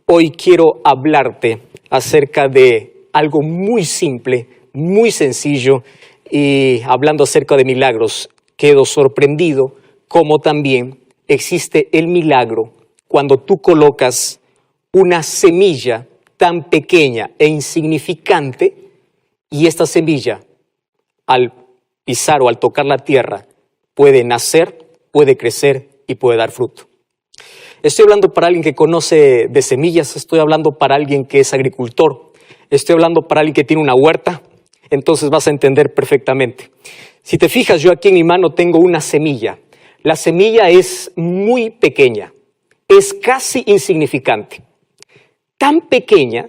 Hoy quiero hablarte acerca de algo muy simple, muy sencillo, y hablando acerca de milagros, quedo sorprendido cómo también existe el milagro cuando tú colocas una semilla tan pequeña e insignificante y esta semilla, al pisar o al tocar la tierra, puede nacer, puede crecer y puede dar fruto. Estoy hablando para alguien que conoce de semillas, estoy hablando para alguien que es agricultor, estoy hablando para alguien que tiene una huerta, entonces vas a entender perfectamente. Si te fijas, yo aquí en mi mano tengo una semilla. La semilla es muy pequeña, es casi insignificante. Tan pequeña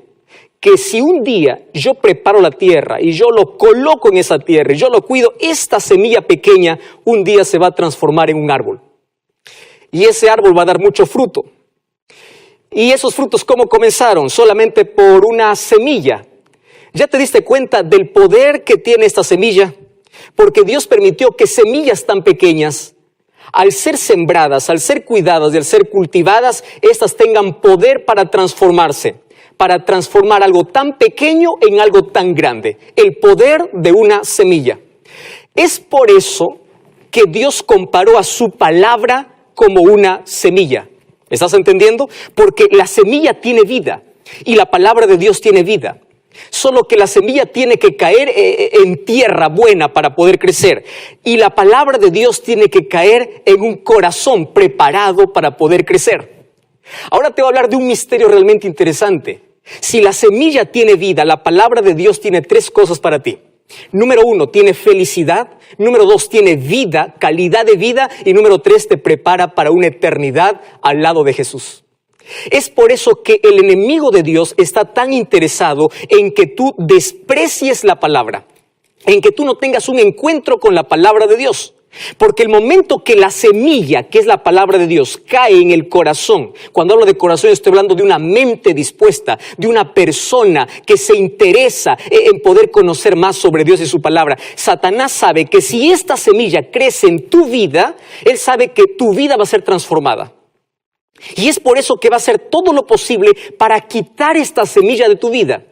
que si un día yo preparo la tierra y yo lo coloco en esa tierra y yo lo cuido, esta semilla pequeña un día se va a transformar en un árbol. Y ese árbol va a dar mucho fruto. ¿Y esos frutos cómo comenzaron? Solamente por una semilla. ¿Ya te diste cuenta del poder que tiene esta semilla? Porque Dios permitió que semillas tan pequeñas, al ser sembradas, al ser cuidadas y al ser cultivadas, estas tengan poder para transformarse, para transformar algo tan pequeño en algo tan grande. El poder de una semilla. Es por eso que Dios comparó a su palabra como una semilla. ¿Estás entendiendo? Porque la semilla tiene vida y la palabra de Dios tiene vida. Solo que la semilla tiene que caer en tierra buena para poder crecer. Y la palabra de Dios tiene que caer en un corazón preparado para poder crecer. Ahora te voy a hablar de un misterio realmente interesante. Si la semilla tiene vida, la palabra de Dios tiene tres cosas para ti. Número 1, tiene felicidad. Número 2, tiene vida, calidad de vida. Y número 3, te prepara para una eternidad al lado de Jesús. Es por eso que el enemigo de Dios está tan interesado en que tú desprecies la palabra, en que tú no tengas un encuentro con la palabra de Dios. Porque el momento que la semilla, que es la palabra de Dios, cae en el corazón, cuando hablo de corazón estoy hablando de una mente dispuesta, de una persona que se interesa en poder conocer más sobre Dios y su palabra. Satanás sabe que si esta semilla crece en tu vida, él sabe que tu vida va a ser transformada. Y es por eso que va a hacer todo lo posible para quitar esta semilla de tu vida.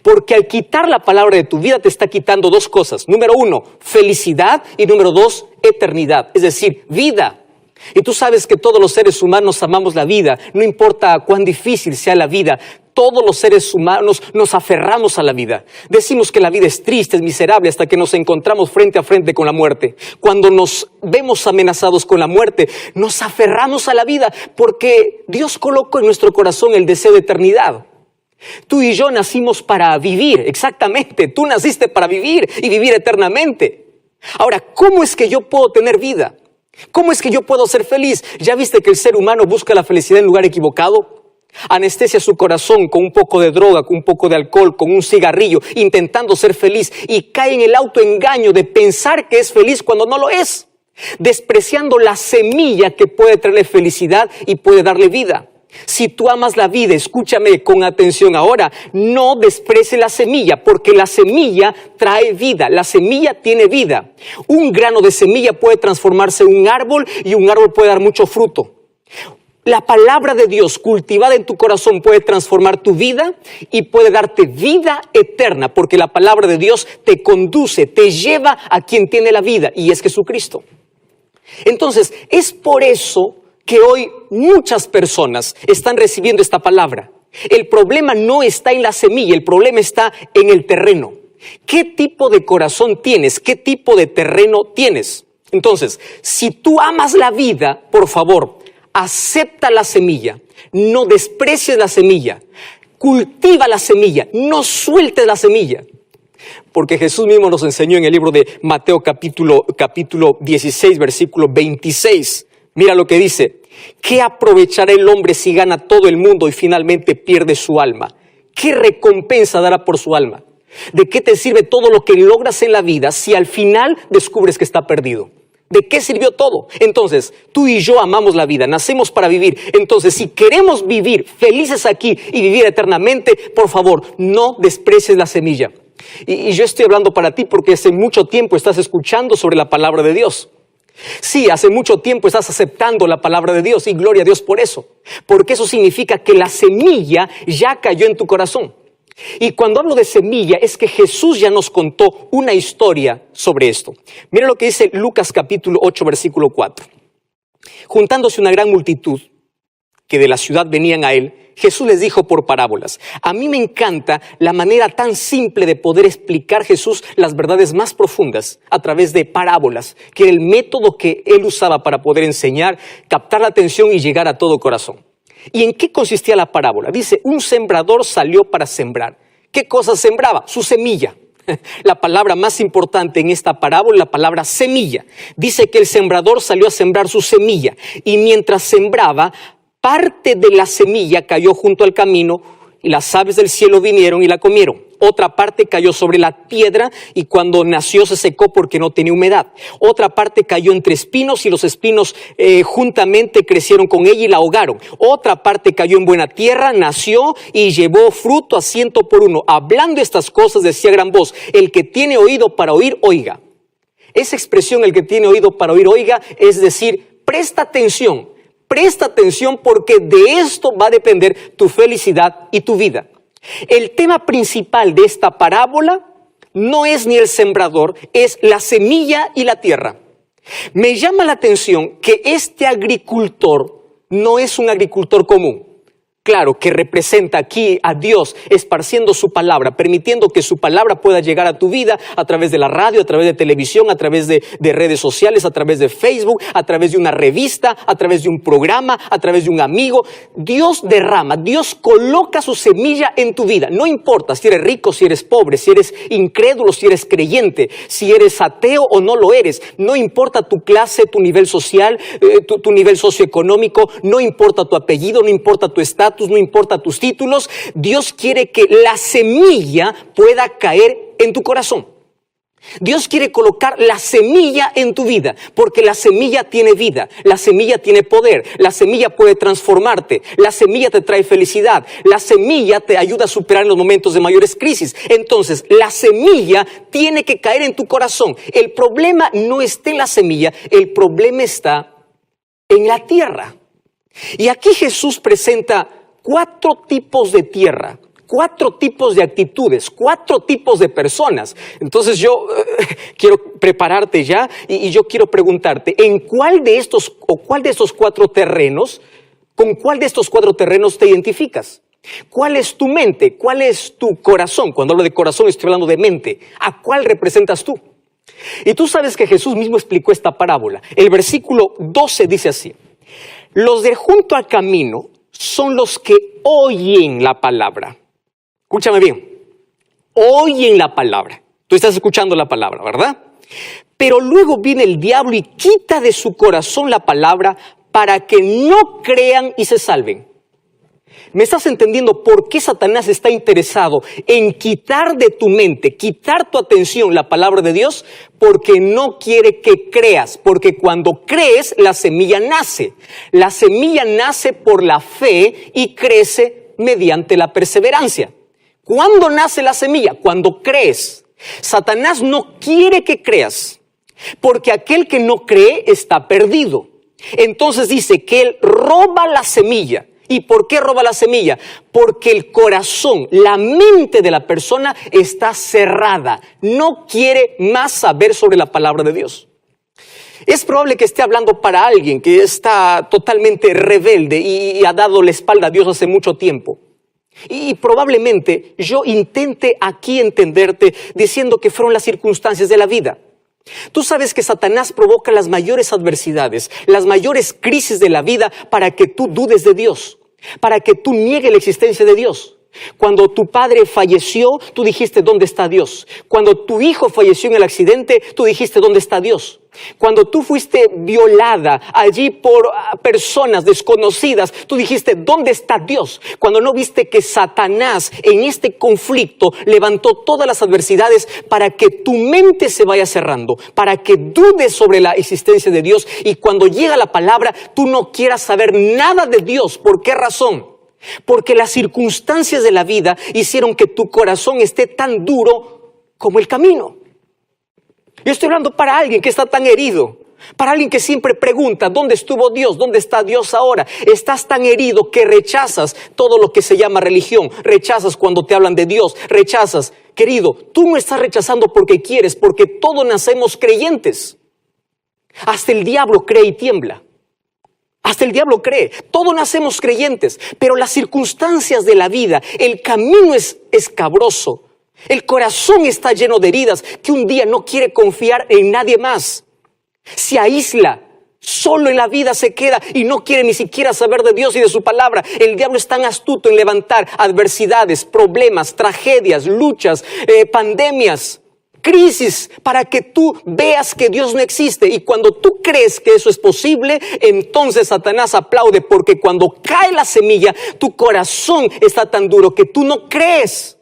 Porque al quitar la palabra de tu vida te está quitando dos cosas. Número 1, felicidad, y número 2, eternidad, es decir, vida. Y tú sabes que todos los seres humanos amamos la vida, no importa cuán difícil sea la vida, todos los seres humanos nos aferramos a la vida. Decimos que la vida es triste, es miserable, hasta que nos encontramos frente a frente con la muerte. Cuando nos vemos amenazados con la muerte, nos aferramos a la vida, porque Dios colocó en nuestro corazón el deseo de eternidad. Tú y yo nacimos para vivir, exactamente, tú naciste para vivir y vivir eternamente. Ahora, ¿cómo es que yo puedo tener vida? ¿Cómo es que yo puedo ser feliz? ¿Ya viste que el ser humano busca la felicidad en lugar equivocado? Anestesia su corazón con un poco de droga, con un poco de alcohol, con un cigarrillo, intentando ser feliz, y cae en el autoengaño de pensar que es feliz cuando no lo es, despreciando la semilla que puede traerle felicidad y puede darle vida. Si tú amas la vida, escúchame con atención ahora, no desprecies la semilla, porque la semilla trae vida, la semilla tiene vida. Un grano de semilla puede transformarse en un árbol y un árbol puede dar mucho fruto. La palabra de Dios cultivada en tu corazón puede transformar tu vida y puede darte vida eterna, porque la palabra de Dios te conduce, te lleva a quien tiene la vida, y es Jesucristo. Entonces, es por eso que hoy muchas personas están recibiendo esta palabra. El problema no está en la semilla, el problema está en el terreno. ¿Qué tipo de corazón tienes? ¿Qué tipo de terreno tienes? Entonces, si tú amas la vida, por favor, acepta la semilla, no desprecies la semilla, cultiva la semilla, no sueltes la semilla. Porque Jesús mismo nos enseñó en el libro de Mateo capítulo 16, versículo 26. Mira lo que dice: ¿qué aprovechará el hombre si gana todo el mundo y finalmente pierde su alma? ¿Qué recompensa dará por su alma? ¿De qué te sirve todo lo que logras en la vida si al final descubres que está perdido? ¿De qué sirvió todo? Entonces, tú y yo amamos la vida, nacemos para vivir. Entonces, si queremos vivir felices aquí y vivir eternamente, por favor, no desprecies la semilla. Y yo estoy hablando para ti porque hace mucho tiempo estás escuchando sobre la palabra de Dios. Sí, hace mucho tiempo estás aceptando la palabra de Dios y gloria a Dios por eso. Porque eso significa que la semilla ya cayó en tu corazón. Y cuando hablo de semilla es que Jesús ya nos contó una historia sobre esto. Mira lo que dice Lucas capítulo 8 versículo 4. Juntándose una gran multitud que de la ciudad venían a él, Jesús les dijo por parábolas. A mí me encanta la manera tan simple de poder explicar Jesús las verdades más profundas a través de parábolas, que era el método que él usaba para poder enseñar, captar la atención y llegar a todo corazón. ¿Y en qué consistía la parábola? Dice, un sembrador salió para sembrar. ¿Qué cosa sembraba? Su semilla. La palabra más importante en esta parábola, la palabra semilla. Dice que el sembrador salió a sembrar su semilla y mientras sembraba, parte de la semilla cayó junto al camino y las aves del cielo vinieron y la comieron. Otra parte cayó sobre la piedra y cuando nació se secó porque no tenía humedad. Otra parte cayó entre espinos y los espinos juntamente crecieron con ella y la ahogaron. Otra parte cayó en buena tierra, nació y llevó fruto a 100 por 1. Hablando estas cosas decía a gran voz, el que tiene oído para oír, oiga. Esa expresión, el que tiene oído para oír, oiga, es decir, presta atención porque de esto va a depender tu felicidad y tu vida. El tema principal de esta parábola no es ni el sembrador, es la semilla y la tierra. Me llama la atención que este agricultor no es un agricultor común. Claro, que representa aquí a Dios esparciendo su palabra, permitiendo que su palabra pueda llegar a tu vida a través de la radio, a través de televisión, a través de redes sociales, a través de Facebook, a través de una revista, a través de un programa, a través de un amigo. Dios derrama, Dios coloca su semilla en tu vida. No importa si eres rico, si eres pobre, si eres incrédulo, si eres creyente, si eres ateo o no lo eres. No importa tu clase, tu nivel social, tu nivel socioeconómico, no importa tu apellido, no importa tu estatus, no importa tus títulos, Dios quiere que la semilla pueda caer en tu corazón. Dios quiere colocar la semilla en tu vida, porque la semilla tiene vida, la semilla tiene poder, la semilla puede transformarte, la semilla te trae felicidad, la semilla te ayuda a superar en los momentos de mayores crisis. Entonces, la semilla tiene que caer en tu corazón. El problema no está en la semilla, el problema está en la tierra. Y aquí Jesús presenta 4 tipos de tierra, 4 tipos de actitudes, 4 tipos de personas. Entonces yo quiero prepararte ya y yo quiero preguntarte, ¿en cuál de estos 4 terrenos, con cuál de estos 4 terrenos te identificas? ¿Cuál es tu mente? ¿Cuál es tu corazón? Cuando hablo de corazón estoy hablando de mente. ¿A cuál representas tú? Y tú sabes que Jesús mismo explicó esta parábola. El versículo 12 dice así, los de junto al camino son los que oyen la palabra. Escúchame bien, oyen la palabra. Tú estás escuchando la palabra, ¿verdad? Pero luego viene el diablo y quita de su corazón la palabra para que no crean y se salven. ¿Me estás entendiendo por qué Satanás está interesado en quitar de tu mente, quitar tu atención la palabra de Dios? Porque no quiere que creas, porque cuando crees la semilla nace. La semilla nace por la fe y crece mediante la perseverancia. ¿Cuándo nace la semilla? Cuando crees. Satanás no quiere que creas, porque aquel que no cree está perdido. Entonces dice que él roba la semilla. ¿Y por qué roba la semilla? Porque el corazón, la mente de la persona está cerrada. No quiere más saber sobre la palabra de Dios. Es probable que esté hablando para alguien que está totalmente rebelde y ha dado la espalda a Dios hace mucho tiempo. Y probablemente yo intente aquí entenderte diciendo que fueron las circunstancias de la vida. Tú sabes que Satanás provoca las mayores adversidades, las mayores crisis de la vida para que tú dudes de Dios, para que tú niegues la existencia de Dios. Cuando tu padre falleció, tú dijiste, ¿dónde está Dios? Cuando tu hijo falleció en el accidente, tú dijiste, ¿dónde está Dios? Cuando tú fuiste violada allí por personas desconocidas, tú dijiste, ¿dónde está Dios? Cuando no viste que Satanás en este conflicto levantó todas las adversidades para que tu mente se vaya cerrando, para que dudes sobre la existencia de Dios y cuando llega la palabra, tú no quieras saber nada de Dios. ¿Por qué razón? Porque las circunstancias de la vida hicieron que tu corazón esté tan duro como el camino. Yo estoy hablando para alguien que está tan herido, Para alguien que siempre pregunta, ¿dónde estuvo Dios? ¿Dónde está Dios ahora? Estás tan herido que rechazas todo lo que se llama religión. Rechazas cuando te hablan de Dios. Rechazas. Querido, tú no estás rechazando porque quieres, porque todos nacemos creyentes. Hasta el diablo cree y tiembla. Hasta el diablo cree. Todos nacemos creyentes. Pero las circunstancias de la vida, el camino es escabroso. El corazón está lleno de heridas que un día no quiere confiar en nadie más. Se aísla, solo en la vida se queda y no quiere ni siquiera saber de Dios y de su palabra. El diablo es tan astuto en levantar adversidades, problemas, tragedias, luchas, pandemias, crisis, para que tú veas que Dios no existe. Y cuando tú crees que eso es posible, entonces Satanás aplaude, porque cuando cae la semilla, tu corazón está tan duro que tú no crees.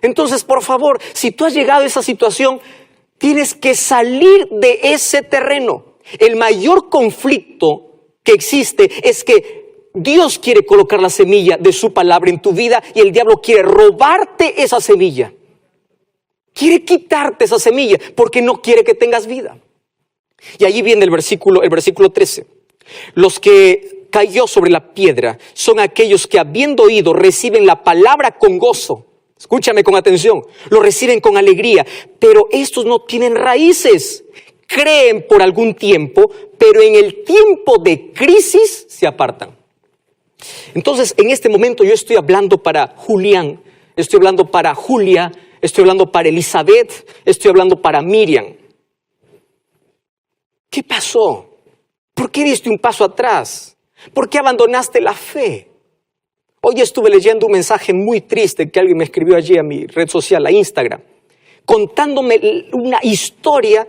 Entonces, por favor, si tú has llegado a esa situación, tienes que salir de ese terreno. El mayor conflicto que existe es que Dios quiere colocar la semilla de su palabra en tu vida y el diablo quiere robarte esa semilla. Quiere quitarte esa semilla porque no quiere que tengas vida. Y allí viene el versículo 13. Los que cayó sobre la piedra son aquellos que, habiendo oído, reciben la palabra con gozo. Escúchame con atención, lo reciben con alegría, pero estos no tienen raíces. Creen por algún tiempo, pero en el tiempo de crisis se apartan. Entonces, en este momento yo estoy hablando para Julián, estoy hablando para Julia, estoy hablando para Elizabeth, estoy hablando para Miriam. ¿Qué pasó? ¿Por qué diste un paso atrás? ¿Por qué abandonaste la fe? Hoy estuve leyendo un mensaje muy triste que alguien me escribió allí a mi red social, a Instagram, contándome una historia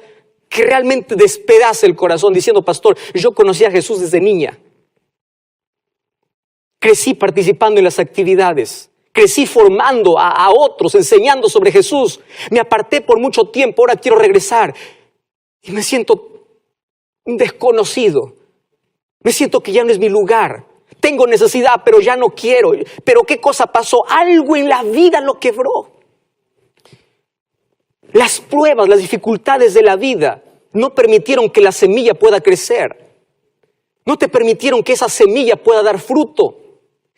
que realmente despedaza el corazón, diciendo: pastor, yo conocí a Jesús desde niña. Crecí participando en las actividades, crecí formando a otros, enseñando sobre Jesús. Me aparté por mucho tiempo, ahora quiero regresar. Y me siento un desconocido. Me siento que ya no es mi lugar. Tengo necesidad, pero ya no quiero. Pero ¿qué cosa pasó? Algo en la vida lo quebró. Las pruebas, las dificultades de la vida no permitieron que la semilla pueda crecer. No te permitieron que esa semilla pueda dar fruto.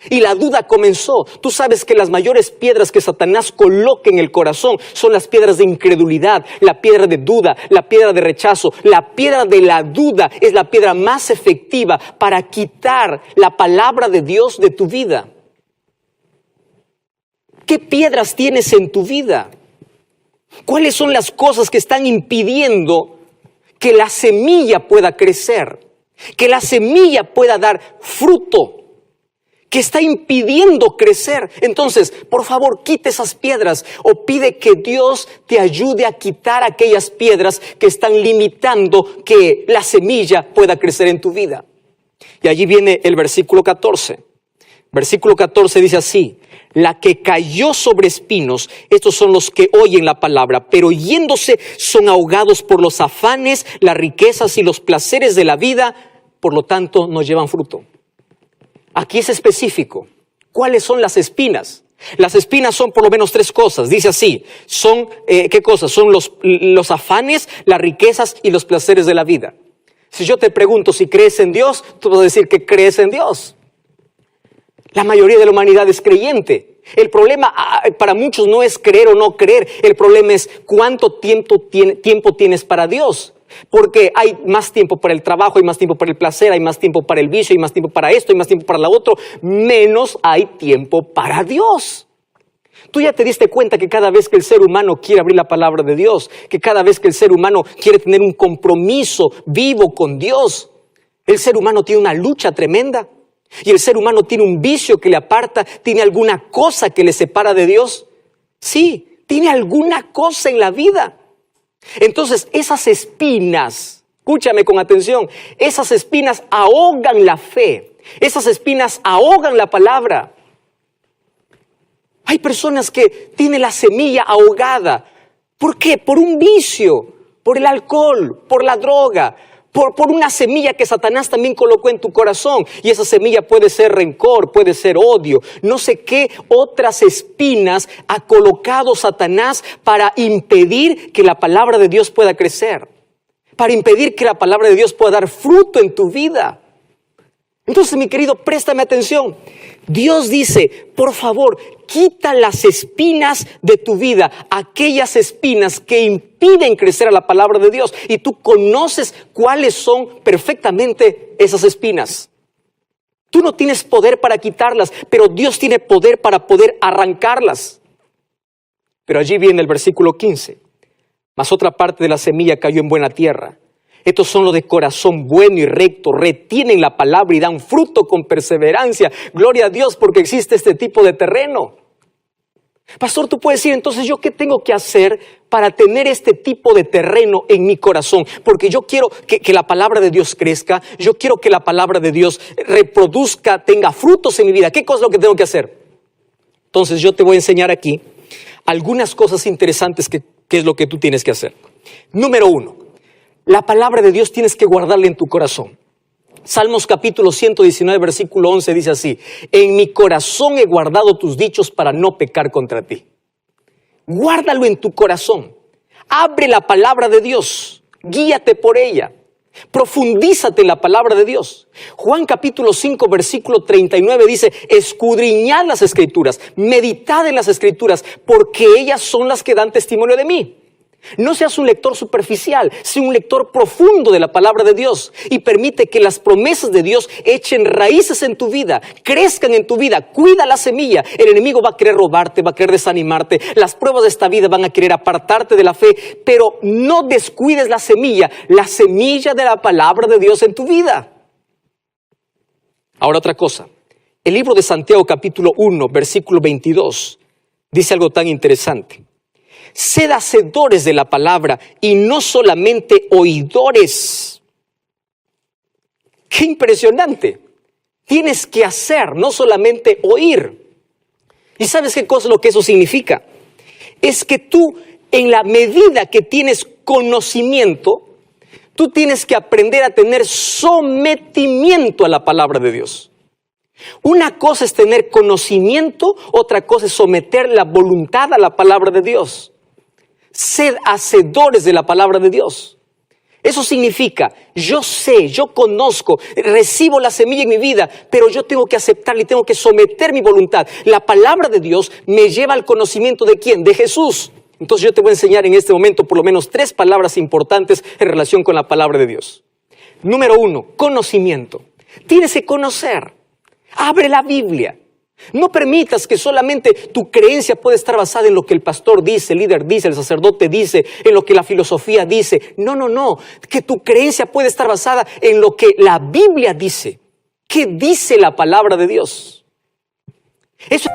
Y la duda comenzó. Tú sabes que las mayores piedras que Satanás coloca en el corazón son las piedras de incredulidad, la piedra de duda, la piedra de rechazo. La piedra de la duda es la piedra más efectiva para quitar la palabra de Dios de tu vida. ¿Qué piedras tienes en tu vida? ¿Cuáles son las cosas que están impidiendo que la semilla pueda crecer? Que la semilla pueda dar fruto. Que está impidiendo crecer. Entonces, por favor, quite esas piedras o pide que Dios te ayude a quitar aquellas piedras que están limitando que la semilla pueda crecer en tu vida. Y allí viene el versículo 14. Versículo 14 dice así: la que cayó sobre espinos, estos son los que oyen la palabra, pero yéndose son ahogados por los afanes, las riquezas y los placeres de la vida, por lo tanto no llevan fruto. Aquí es específico. ¿Cuáles son las espinas? Las espinas son por lo menos tres cosas. Dice así, son, ¿qué cosas? Son los afanes, las riquezas y los placeres de la vida. Si yo te pregunto si crees en Dios, tú vas a decir que crees en Dios. La mayoría de la humanidad es creyente. El problema para muchos no es creer o no creer. El problema es cuánto tiempo tienes para Dios. Porque hay más tiempo para el trabajo, hay más tiempo para el placer, hay más tiempo para el vicio, hay más tiempo para esto, hay más tiempo para lo otro. Menos hay tiempo para Dios. Tú ya te diste cuenta que cada vez que el ser humano quiere abrir la palabra de Dios, que cada vez que el ser humano quiere tener un compromiso vivo con Dios, el ser humano tiene una lucha tremenda. Y el ser humano tiene un vicio que le aparta, tiene alguna cosa que le separa de Dios. Sí, tiene alguna cosa en la vida. Entonces esas espinas, escúchame con atención, esas espinas ahogan la fe, esas espinas ahogan la palabra. Hay personas que tienen la semilla ahogada. ¿Por qué? Por un vicio, por el alcohol, por la droga, por una semilla que Satanás también colocó en tu corazón. Y esa semilla puede ser rencor, puede ser odio. No sé qué otras espinas ha colocado Satanás para impedir que la palabra de Dios pueda crecer. para impedir que la palabra de Dios pueda dar fruto en tu vida. Entonces, mi querido, préstame atención. Dios dice, por favor, quita las espinas de tu vida, aquellas espinas que impiden crecer a la palabra de Dios. Y tú conoces cuáles son perfectamente esas espinas. Tú no tienes poder para quitarlas, pero Dios tiene poder para poder arrancarlas. Pero allí viene el versículo 15. Mas otra parte de la semilla cayó en buena tierra. Estos son los de corazón bueno y recto, retienen la palabra y dan fruto con perseverancia. Gloria a Dios porque existe este tipo de terreno. Pastor, tú puedes decir, entonces, ¿yo qué tengo que hacer para tener este tipo de terreno en mi corazón? Porque yo quiero que la palabra de Dios crezca, yo quiero que la palabra de Dios reproduzca, tenga frutos en mi vida. ¿Qué cosa es lo que tengo que hacer? Entonces, yo te voy a enseñar aquí algunas cosas interesantes que es lo que tú tienes que hacer. Número 1, la palabra de Dios tienes que guardarla en tu corazón. Salmos capítulo 119, versículo 11 dice así: en mi corazón he guardado tus dichos para no pecar contra ti. Guárdalo en tu corazón. Abre la palabra de Dios. Guíate por ella. Profundízate en la palabra de Dios. Juan capítulo 5, versículo 39 dice: escudriñad las escrituras, meditad en las escrituras, porque ellas son las que dan testimonio de mí. No seas un lector superficial, sé un lector profundo de la palabra de Dios y permite que las promesas de Dios echen raíces en tu vida, crezcan en tu vida. Cuida la semilla. El enemigo va a querer robarte, va a querer desanimarte. Las pruebas de esta vida van a querer apartarte de la fe, pero no descuides la semilla de la palabra de Dios en tu vida. Ahora otra cosa. El libro de Santiago capítulo 1, versículo 22 dice algo tan interesante. Sed hacedores de la palabra y no solamente oidores. ¡Qué impresionante! Tienes que hacer, no solamente oír. ¿Y sabes qué cosa es lo que eso significa? Es que tú, en la medida que tienes conocimiento, tú tienes que aprender a tener sometimiento a la palabra de Dios. Una cosa es tener conocimiento, otra cosa es someter la voluntad a la palabra de Dios. Sed hacedores de la palabra de Dios. Eso significa, yo sé, yo conozco, recibo la semilla en mi vida, pero yo tengo que aceptarla y tengo que someter mi voluntad. La palabra de Dios me lleva al conocimiento ¿de quién? De Jesús. Entonces yo te voy a enseñar en este momento por lo menos 3 palabras importantes en relación con la palabra de Dios. Número 1, conocimiento. Tienes que conocer. Abre la Biblia. No permitas que solamente tu creencia pueda estar basada en lo que el pastor dice, el líder dice, el sacerdote dice, en lo que la filosofía dice. No. Que tu creencia puede estar basada en lo que la Biblia dice. ¿Qué dice la palabra de Dios? Eso.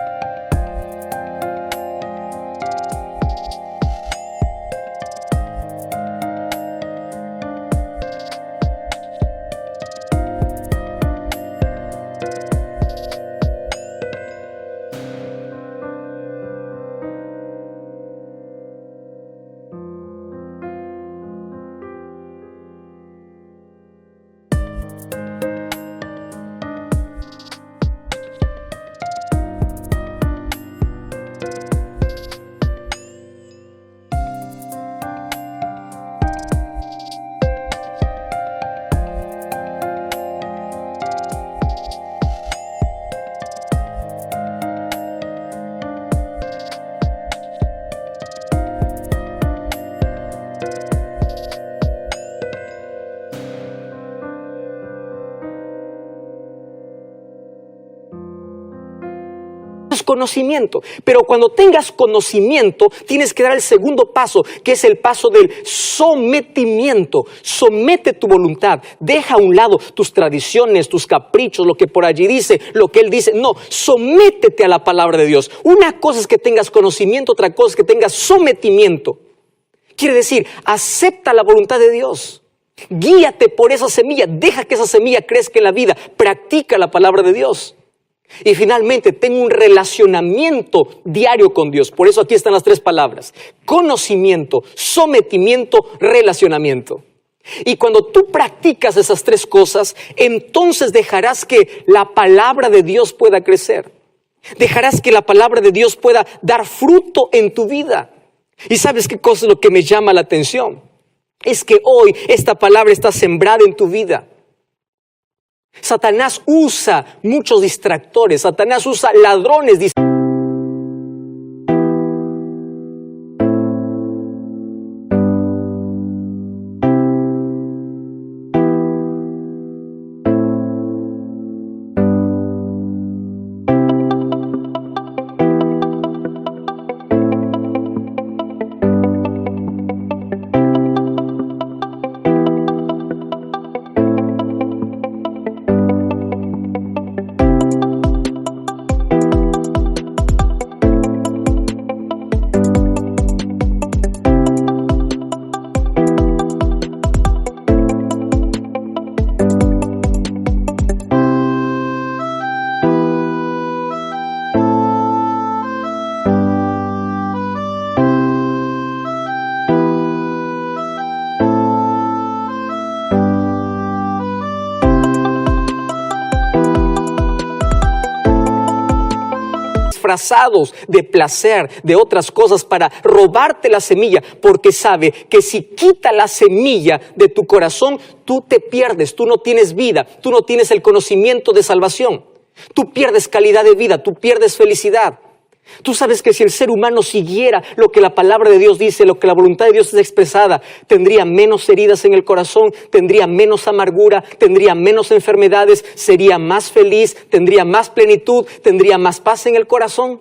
Conocimiento, pero cuando tengas conocimiento tienes que dar el segundo paso, que es el paso del sometimiento. Somete tu voluntad, deja a un lado tus tradiciones, tus caprichos, lo que por allí dice, lo que él dice. No, sométete a la palabra de Dios. Una cosa es que tengas conocimiento, otra cosa es que tengas sometimiento. Quiere decir, acepta la voluntad de Dios. Guíate por esa semilla, deja que esa semilla crezca en la vida, practica la palabra de Dios. Y finalmente, ten un relacionamiento diario con Dios. Por eso aquí están las 3 palabras: conocimiento, sometimiento, relacionamiento. Y cuando tú practicas esas 3 cosas, entonces dejarás que la palabra de Dios pueda crecer. Dejarás que la palabra de Dios pueda dar fruto en tu vida. ¿Y sabes qué cosa es lo que me llama la atención? es que hoy esta palabra está sembrada en tu vida. Satanás usa muchos distractores, Satanás usa ladrones disfrazados de placer, de otras cosas, para robarte la semilla, porque sabe que si quita la semilla de tu corazón, tú te pierdes, tú no tienes vida, tú no tienes el conocimiento de salvación, tú pierdes calidad de vida, tú pierdes felicidad. Tú sabes que si el ser humano siguiera lo que la palabra de Dios dice, lo que la voluntad de Dios es expresada, tendría menos heridas en el corazón, tendría menos amargura, tendría menos enfermedades, sería más feliz, tendría más plenitud, tendría más paz en el corazón.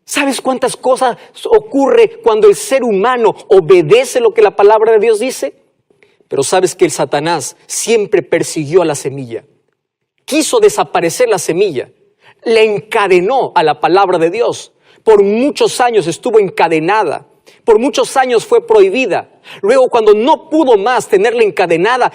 ¿Sabes cuántas cosas ocurre cuando el ser humano obedece lo que la palabra de Dios dice? Pero sabes que el Satanás siempre persiguió a la semilla, quiso desaparecer la semilla. Le encadenó a la palabra de Dios. Por muchos años estuvo encadenada. Por muchos años fue prohibida. Luego, cuando no pudo más tenerla encadenada,